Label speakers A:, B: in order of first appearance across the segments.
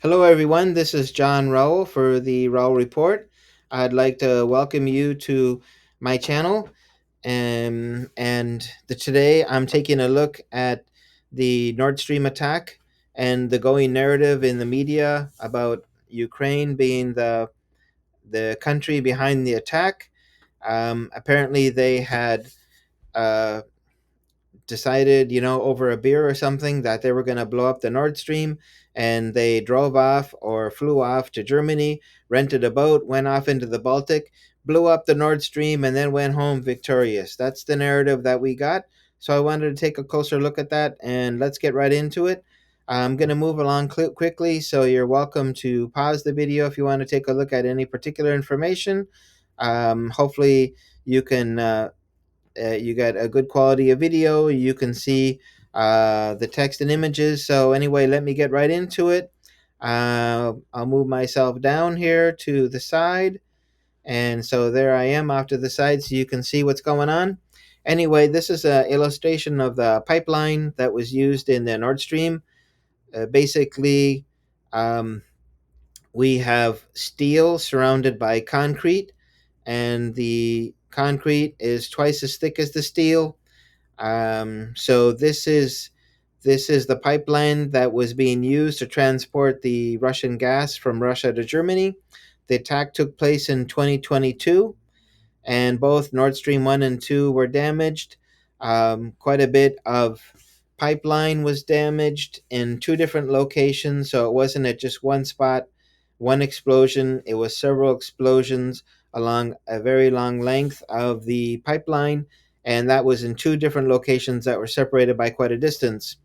A: Hello, everyone. This is John Rowell for the Rowell Report. I'd like to welcome you to my channel. Today I'm taking a look at the Nordstream attack and the going narrative in the media about Ukraine being the country behind the attack. Apparently, they had uh, decided, over a beer or something, that they were going to blow up the Nord Stream, and they drove off or flew off to Germany, rented a boat, went off into the Baltic, blew up the Nord Stream, and then went home victorious. That's the narrative that we got. So I wanted to take a closer look at that, and let's get right into it. I'm going to move along quickly, so you're welcome to pause the video if you want to take a look at any particular information. Hopefully, you can you got a good quality of video. You can see the text and images. So anyway, let me get right into it. I'll move myself down here to the side. And so there I am off to the side so you can see what's going on. Anyway, this is an illustration of the pipeline that was used in the Nord Stream. Basically, um, we have steel surrounded by concrete, and the concrete is twice as thick as the steel. So this is the pipeline that was being used to transport the Russian gas from Russia to Germany. The attack took place in 2022, and both Nord Stream 1 and 2 were damaged. Quite a bit of pipeline was damaged in two different locations, so it wasn't at just one spot, one explosion. It was several explosions along a very long length of the pipeline, and that was in two different locations that were separated by quite a distance.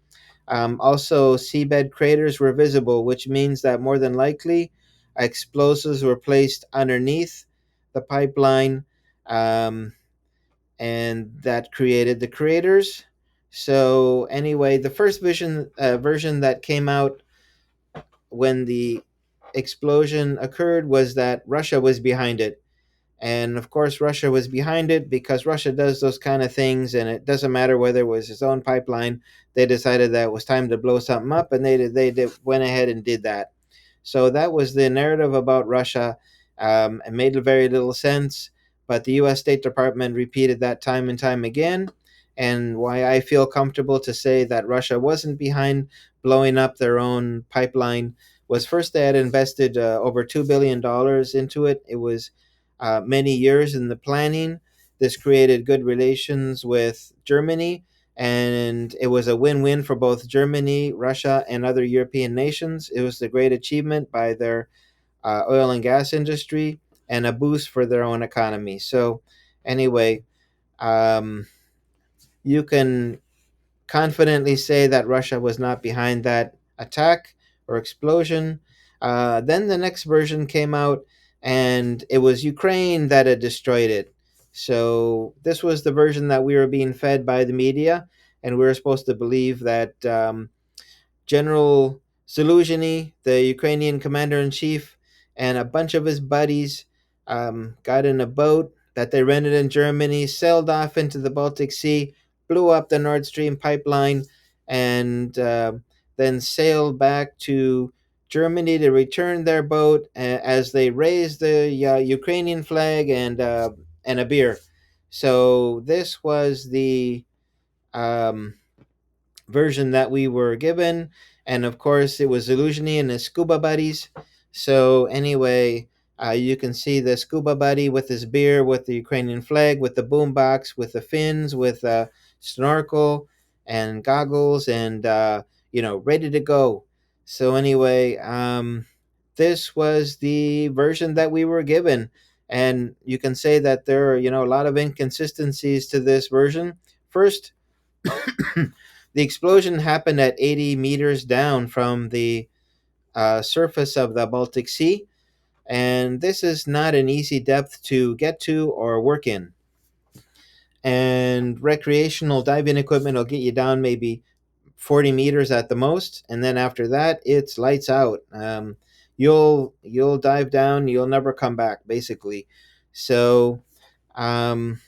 A: Also, seabed craters were visible, which means that more than likely explosives were placed underneath the pipeline, um, and that created the craters. So, anyway, the first version that came out when the explosion occurred was that Russia was behind it. And of course, Russia was behind it because Russia does those kind of things, and it doesn't matter whether it was its own pipeline. They decided that it was time to blow something up, and they went ahead and did that. So that was the narrative about Russia. It made very little sense, but the U.S. State Department repeated that time and time again. And why I feel comfortable to say that Russia wasn't behind blowing up their own pipeline was, first, they had invested over $2 billion into it. It was many years in the planning. This created good relations with Germany, and it was a win-win for both Germany, Russia, and other European nations. It was a great achievement by their oil and gas industry and a boost for their own economy. So, anyway, um, you can confidently say that Russia was not behind that attack or explosion. Then the next version came out, and it was Ukraine that had destroyed it. So this was the version that we were being fed by the media, and we were supposed to believe that General Zaluzhny, the Ukrainian commander in chief, and a bunch of his buddies got in a boat that they rented in Germany, sailed off into the Baltic Sea, blew up the Nord Stream pipeline, and then sailed back to Germany to return their boat as they raised the Ukrainian flag and a beer. So this was the um, version that we were given. And of course, it was Zaluzhny and his scuba buddies. So, anyway, you can see the scuba buddy with his beer, with the Ukrainian flag, with the boombox, with the fins, with a snorkel and goggles, and, ready to go. So, anyway, this was the version that we were given. And you can say that there are, a lot of inconsistencies to this version. First, the explosion happened at 80 meters down from the surface of the Baltic Sea, and this is not an easy depth to get to or work in. And recreational diving equipment will get you down maybe 40 meters at the most, and then after that, it's lights out. You'll dive down, you'll never come back, basically. So um,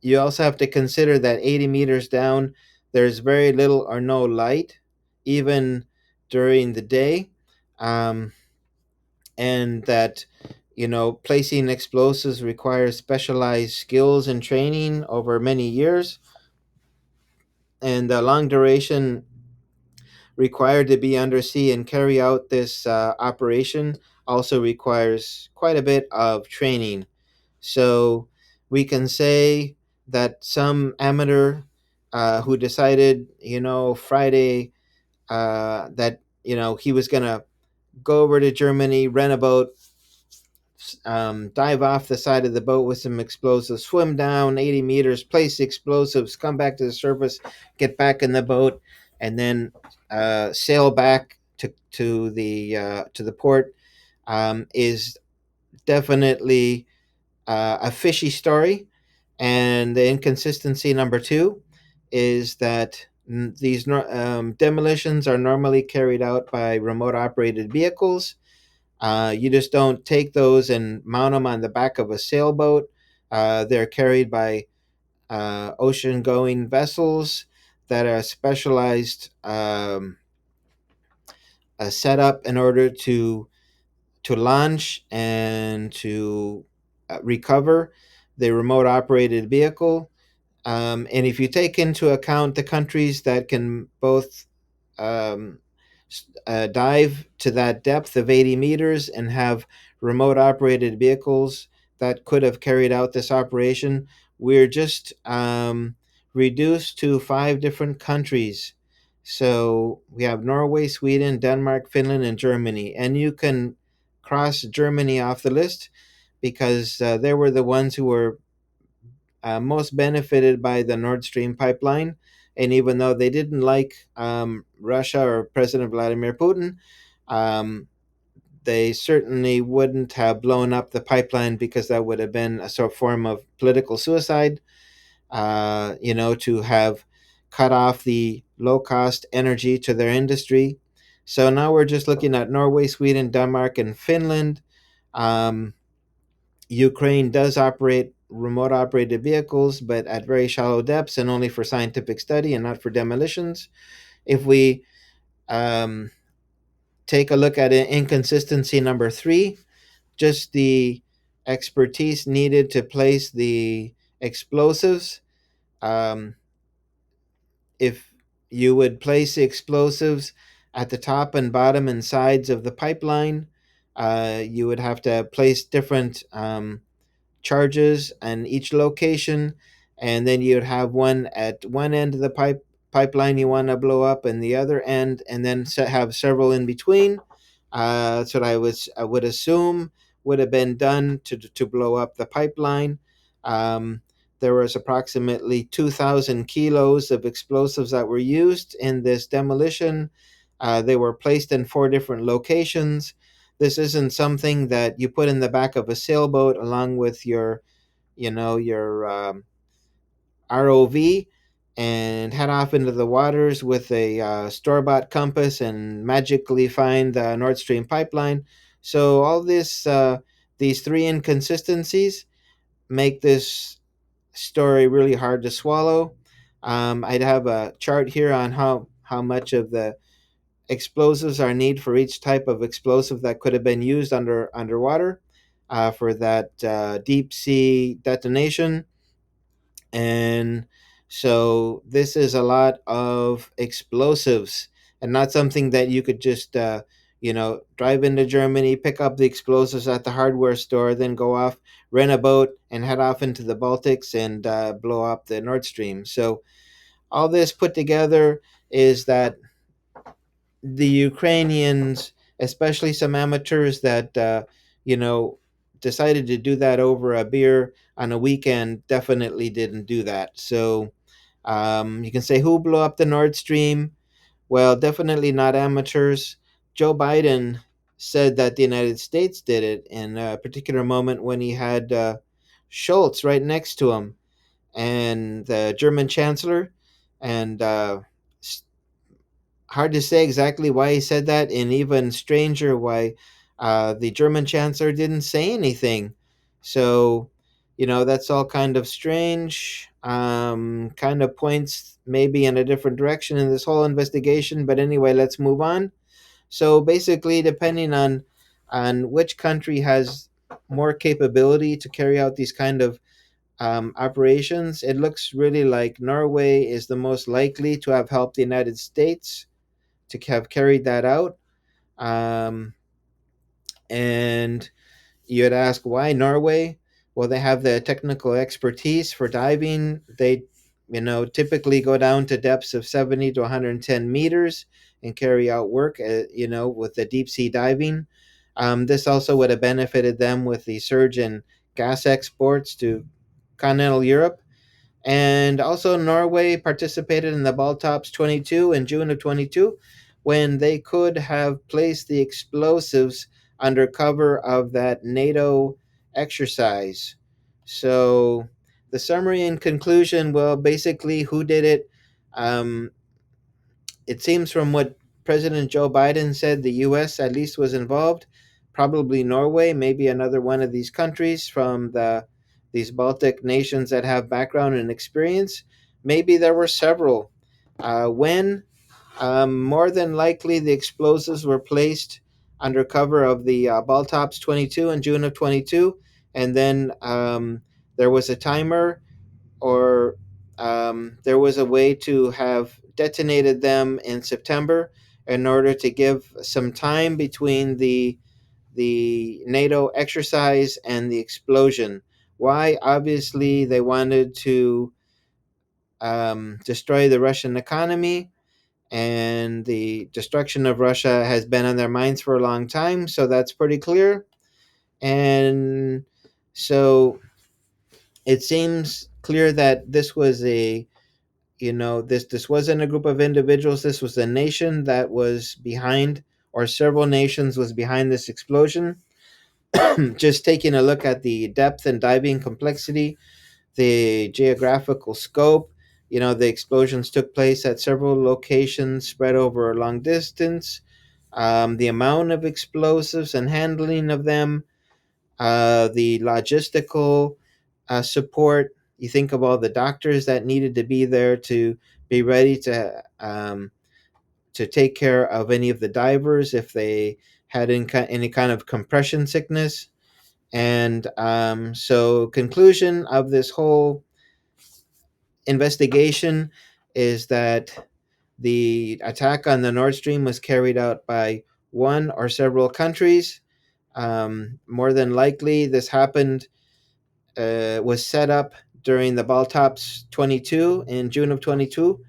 A: you also have to consider that 80 meters down, there's very little or no light, even during the day. um, and that placing explosives requires specialized skills and training over many years, and the long duration required to be undersea and carry out this operation also requires quite a bit of training. So we can say that some amateur who decided, Friday, that he was going to go over to Germany, rent a boat, dive off the side of the boat with some explosives, swim down 80 meters, place explosives, come back to the surface, get back in the boat, and then sail back to the port, is definitely a fishy story. And the inconsistency number two is that these demolitions are normally carried out by remote operated vehicles. You just don't take those and mount them on the back of a sailboat. They're carried by ocean going vessels that are specialized, set up in order to launch and to recover the remote operated vehicle. And if you take into account the countries that can both um, dive to that depth of 80 meters and have remote operated vehicles that could have carried out this operation, we're just reduced to five different countries. So we have Norway, Sweden, Denmark, Finland, and Germany. And you can cross Germany off the list because they were the ones who were most benefited by the Nordstream pipeline. And even though they didn't like Russia or President Vladimir Putin, um, they certainly wouldn't have blown up the pipeline because that would have been a sort of form of political suicide, to have cut off the low cost energy to their industry. So now we're just looking at Norway, Sweden, Denmark, and Finland. Um, Ukraine does operate remote operated vehicles, but at very shallow depths and only for scientific study and not for demolitions. If we um, take a look at inconsistency number three, just the expertise needed to place the explosives. Um, if you would place the explosives at the top and bottom and sides of the pipeline, you would have to place different charges in each location, and then you'd have one at one end of the pipeline you want to blow up, and the other end, and then have several in between. That's what I would assume would have been done to blow up the pipeline. Um, there was approximately 2,000 kilos of explosives that were used in this demolition. They were placed in four different locations. This isn't something that you put in the back of a sailboat along with your ROV and head off into the waters with a store-bought compass and magically find the Nord Stream pipeline. So all these three inconsistencies make this story really hard to swallow. I'd have a chart here on how much of the explosives are needed for each type of explosive that could have been used underwater for that deep sea detonation. And so this is a lot of explosives and not something that you could just drive into Germany, pick up the explosives at the hardware store, then go off, rent a boat, and head off into the Baltics and blow up the Nord Stream. So all this put together is that the Ukrainians, especially some amateurs that you know decided to do that over a beer on a weekend, definitely didn't do that. So you can say who blew up the Nord Stream? Well, definitely not amateurs. Joe Biden said that the United States did it in a particular moment when he had Schultz right next to him and the German chancellor, and hard to say exactly why he said that, and even stranger why the German chancellor didn't say anything. So, that's all kind of strange. Kind of points maybe in a different direction in this whole investigation. But anyway, let's move on. So basically, depending on which country has more capability to carry out these kind of operations, it looks really like Norway is the most likely to have helped the United States to have carried that out. Um, and you'd ask why Norway? Well, they have the technical expertise for diving. They, typically go down to depths of 70 to 110 meters and carry out work, with the deep sea diving. This also would have benefited them with the surge in gas exports to continental Europe. And also, Norway participated in the Baltops 22 in June of 22 when they could have placed the explosives under cover of that NATO exercise. So, the summary and conclusion, well, basically, who did it? Um, it seems from what President Joe Biden said, the U.S. at least was involved. Probably Norway, maybe another one of these countries from these Baltic nations that have background and experience. Maybe there were several. When more than likely the explosives were placed under cover of the Baltops 22 in June of 22, and then there was a timer, or there was a way to have detonated them in September in order to give some time between the NATO exercise and the explosion. Why? Obviously, they wanted to destroy the Russian economy, and the destruction of Russia has been on their minds for a long time, so that's pretty clear. And so it seems clear that this was this wasn't a group of individuals. This was a nation that was behind, or several nations was behind this explosion. Just taking a look at the depth and diving complexity, the geographical scope, the explosions took place at several locations spread over a long distance. The amount of explosives and handling of them, the logistical support. You think of all the doctors that needed to be there to be ready to take care of any of the divers if they had any kind of compression sickness. And so, conclusion of this whole investigation is that the attack on the Nordstream was carried out by one or several countries. More than likely, this happened was set up during the Baltops 22 in June of 22,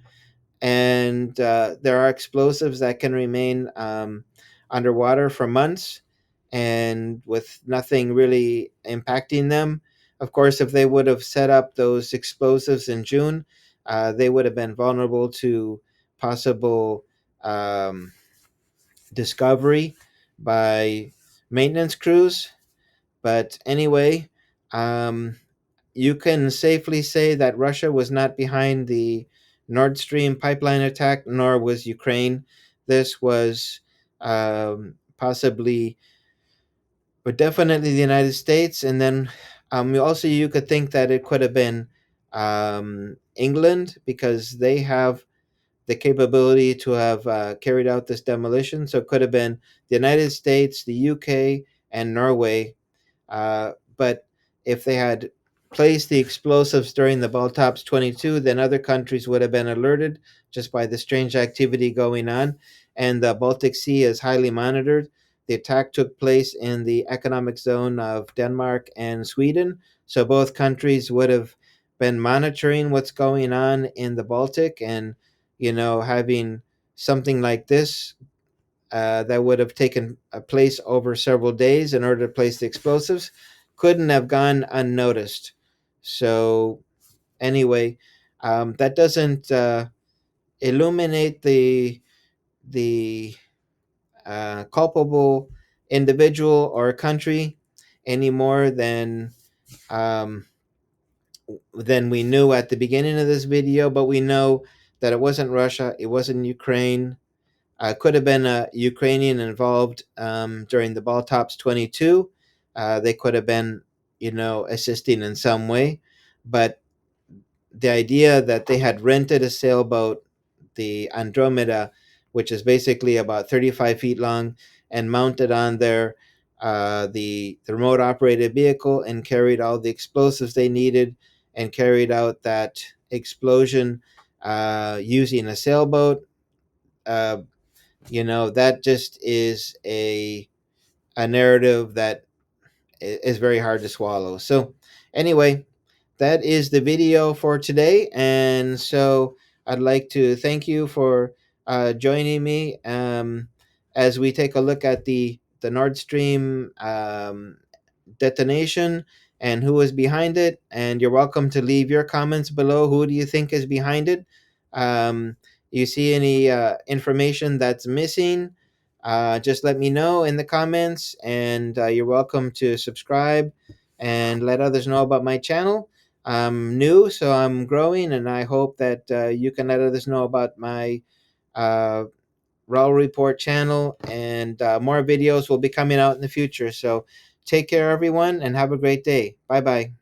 A: and there are explosives that can remain underwater for months and with nothing really impacting them. Of course, if they would have set up those explosives in June, they would have been vulnerable to possible um, discovery by maintenance crews. But anyway, um, you can safely say that Russia was not behind the Nord Stream pipeline attack, nor was Ukraine. This was possibly, but definitely the United States. And then also you could think that it could have been England, because they have the capability to have carried out this demolition. So it could have been the United States, the UK, and Norway, but if they had placed the explosives during the Baltops 22, then other countries would have been alerted just by the strange activity going on. And the Baltic Sea is highly monitored. The attack took place in the economic zone of Denmark and Sweden. So both countries would have been monitoring what's going on in the Baltic, and, having something like this that would have taken place over several days in order to place the explosives couldn't have gone unnoticed. So, anyway, that doesn't illuminate the culpable individual or country any more um, than we knew at the beginning of this video. But we know that it wasn't Russia, it wasn't Ukraine. Could have been a Ukrainian involved during the Baltops 22. They could have been, assisting in some way. But the idea that they had rented a sailboat, the Andromeda, which is basically about 35 feet long, and mounted on their the remote operated vehicle, and carried all the explosives they needed, and carried out that explosion using a sailboat. Uh, that just is a narrative that is very hard to swallow. So, anyway, that is the video for today. And so I'd like to thank you for joining me as we take a look at the Nord Stream detonation and who is behind it. And you're welcome to leave your comments below. Who do you think is behind it? Um, you see any information that's missing? Just let me know in the comments, and you're welcome to subscribe and let others know about my channel. I'm new, so I'm growing, and I hope that you can let others know about my uh, Rowell Report channel, and more videos will be coming out in the future. So take care, everyone, and have a great day. Bye bye.